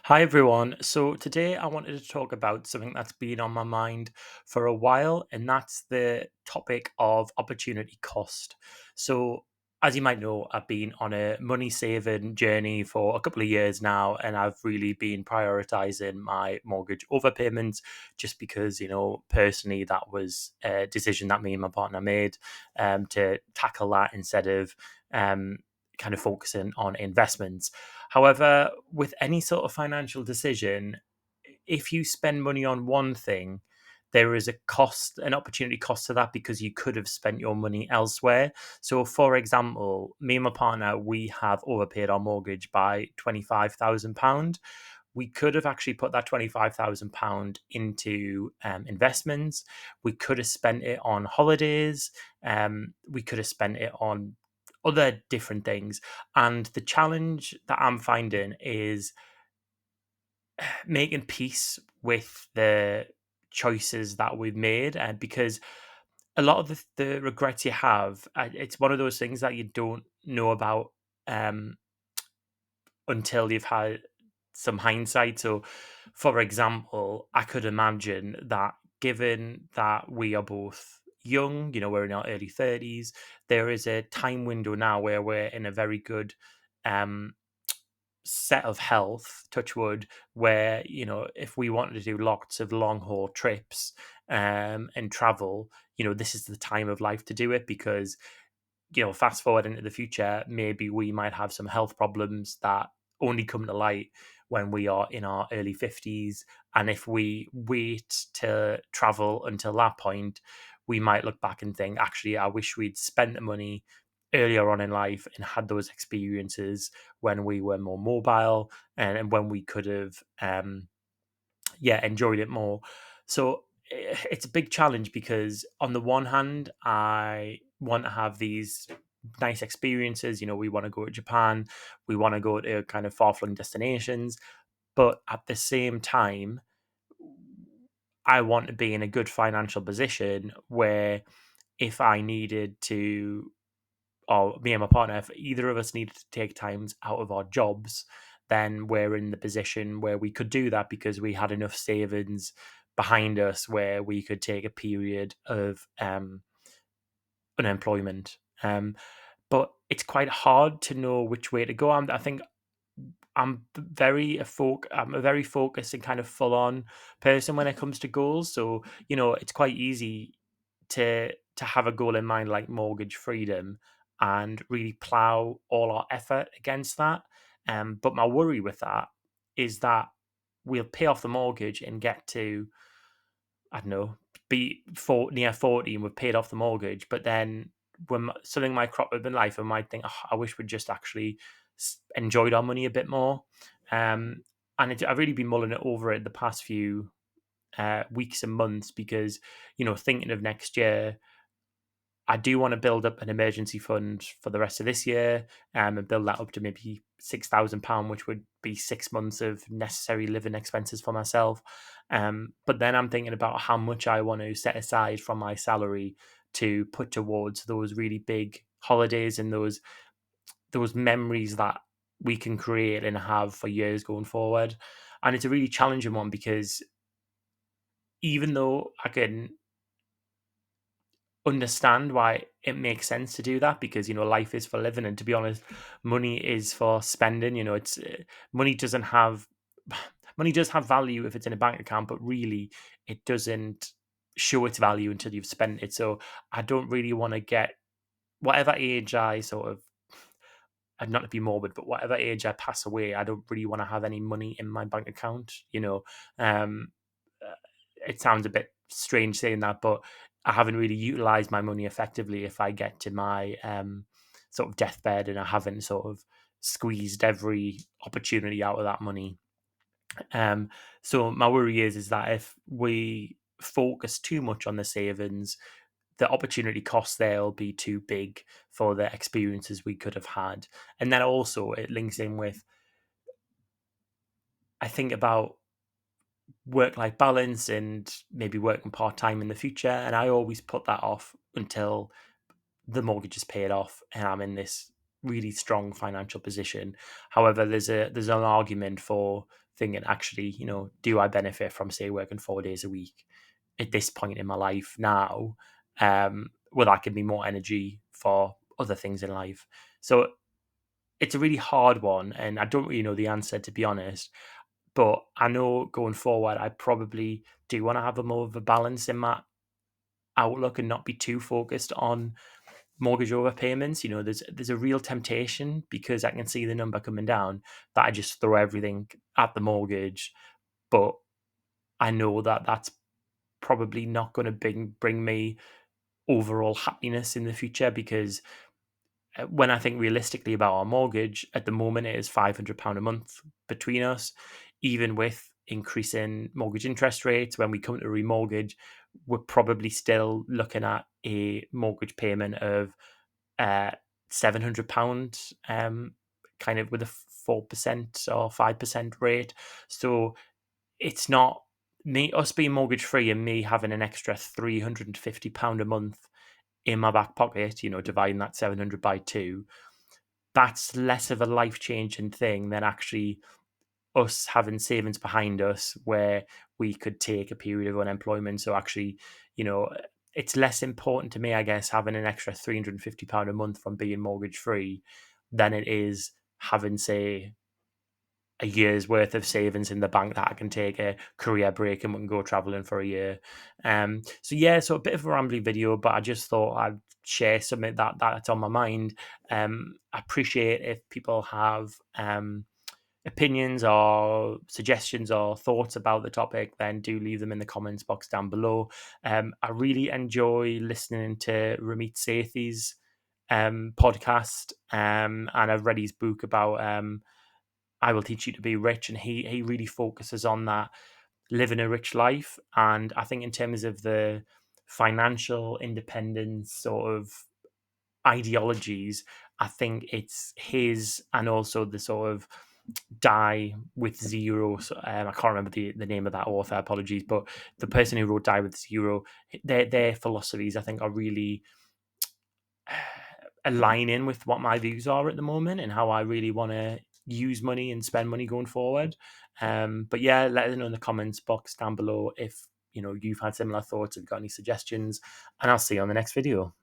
Hi everyone. So today I wanted to talk about something that's been on my mind for a while, and that's the topic of opportunity cost. So, as you might know, I've been on a money saving journey for a couple of years now, and I've really been prioritizing my mortgage overpayments just because, personally, that was a decision that me and my partner made to tackle that instead of um, kind of focusing on investments. However, with any sort of financial decision, if you spend money on one thing, there is a cost, an opportunity cost to that because you could have spent your money elsewhere. So, for example, me and my partner, we have overpaid our mortgage by £25,000. We could have actually put that £25,000 into investments. We could have spent it on holidays. We could have spent it on other different things. And the challenge that I'm finding is making peace with the choices that we've made. And because a lot of the regrets you have, it's one of those things that you don't know about um, until you've had some hindsight. So, for example, I could imagine that given that we are both young, we're in our early 30s, there is a time window now where we're in a very good um, set of health, touch wood, where, if we wanted to do lots of long haul trips and travel, this is the time of life to do it because fast forward into the future, maybe we might have some health problems that only come to light when we are in our early 50s. And if we wait to travel until that point, we might look back and think, actually, I wish we'd spent the money earlier on in life and had those experiences when we were more mobile and when we could have enjoyed it more. So it's a big challenge because on the one hand, I want to have these nice experiences. We want to go to Japan, we want to go to kind of far flung destinations, but at the same time, I want to be in a good financial position where if I needed to, or me and my partner, if either of us needed to take times out of our jobs, then we're in the position where we could do that because we had enough savings behind us where we could take a period of unemployment. But it's quite hard to know which way to go. I think I'm a very focused and kind of full on person when it comes to goals. So it's quite easy to have a goal in mind like mortgage freedom and really plow all our effort against that. But my worry with that is that we'll pay off the mortgage and get to, I don't know, be near 40 and we've paid off the mortgage. But then when something might crop up in life, I might think, oh, I wish we'd just actually enjoyed our money a bit more. Um, and I've really been mulling it over it the past few weeks and months because, thinking of next year, I do want to build up an emergency fund for the rest of this year and build that up to maybe £6,000, which would be 6 months of necessary living expenses for myself. But then I'm thinking about how much I want to set aside from my salary to put towards those really big holidays and those memories that we can create and have for years going forward. And it's a really challenging one because even though I can understand why it makes sense to do that because life is for living, and to be honest, money is for spending. It's money doesn't have money does have value if it's in a bank account, but really it doesn't show its value until you've spent it. So I don't really want to get, whatever age I sort of, and not to be morbid, but whatever age I pass away, I don't really want to have any money in my bank account. um uh, it sounds a bit strange saying that, but I haven't really utilized my money effectively if I get to my sort of deathbed and I haven't sort of squeezed every opportunity out of that money. Um, so my worry is that if we focus too much on the savings, the opportunity cost there will be too big for the experiences we could have had. And then also it links in with, I think about work life balance and maybe working part time in the future. And I always put that off until the mortgage is paid off and I'm in this really strong financial position. However, there's an argument for thinking, actually, do I benefit from, say, working 4 days a week at this point in my life now? Will that give me more energy for other things in life? So it's a really hard one, and I don't really know the answer, to be honest. But I know going forward, I probably do want to have a more of a balance in my outlook and not be too focused on mortgage overpayments. There's a real temptation, because I can see the number coming down, that I just throw everything at the mortgage. But I know that that's probably not going to bring me overall happiness in the future, because when I think realistically about our mortgage at the moment, it is £500 a month between us. Even with increasing mortgage interest rates, when we come to remortgage, we're probably still looking at a mortgage payment of uh, £700, kind of with a 4% or 5% rate. So it's not us being mortgage free and me having an extra £350 a month in my back pocket, dividing that 700 by two. That's less of a life changing thing than actually us having savings behind us, where we could take a period of unemployment. So actually, you know, it's less important to me, I guess, having an extra £350 a month from being mortgage free than it is having, say, a year's worth of savings in the bank that I can take a career break and we can go traveling for a year. So yeah, so a bit of a rambling video, but I just thought I'd share something that's on my mind. I appreciate if people have opinions or suggestions or thoughts about the topic, then do leave them in the comments box down below. I really enjoy listening to Ramit Sethi's podcast, and I've read his book about I Will Teach You to Be Rich, and he really focuses on that, living a rich life. And I think in terms of the financial independence sort of ideologies, I think it's his, and also the sort of Die with Zero. I can't remember the name of that author. Apologies, but the person who wrote Die with Zero, their philosophies, I think, are really aligning with what my views are at the moment and how I really want to use money and spend money going forward. But yeah, let us know in the comments box down below if you've had similar thoughts, if you've got any suggestions, and I'll see you on the next video.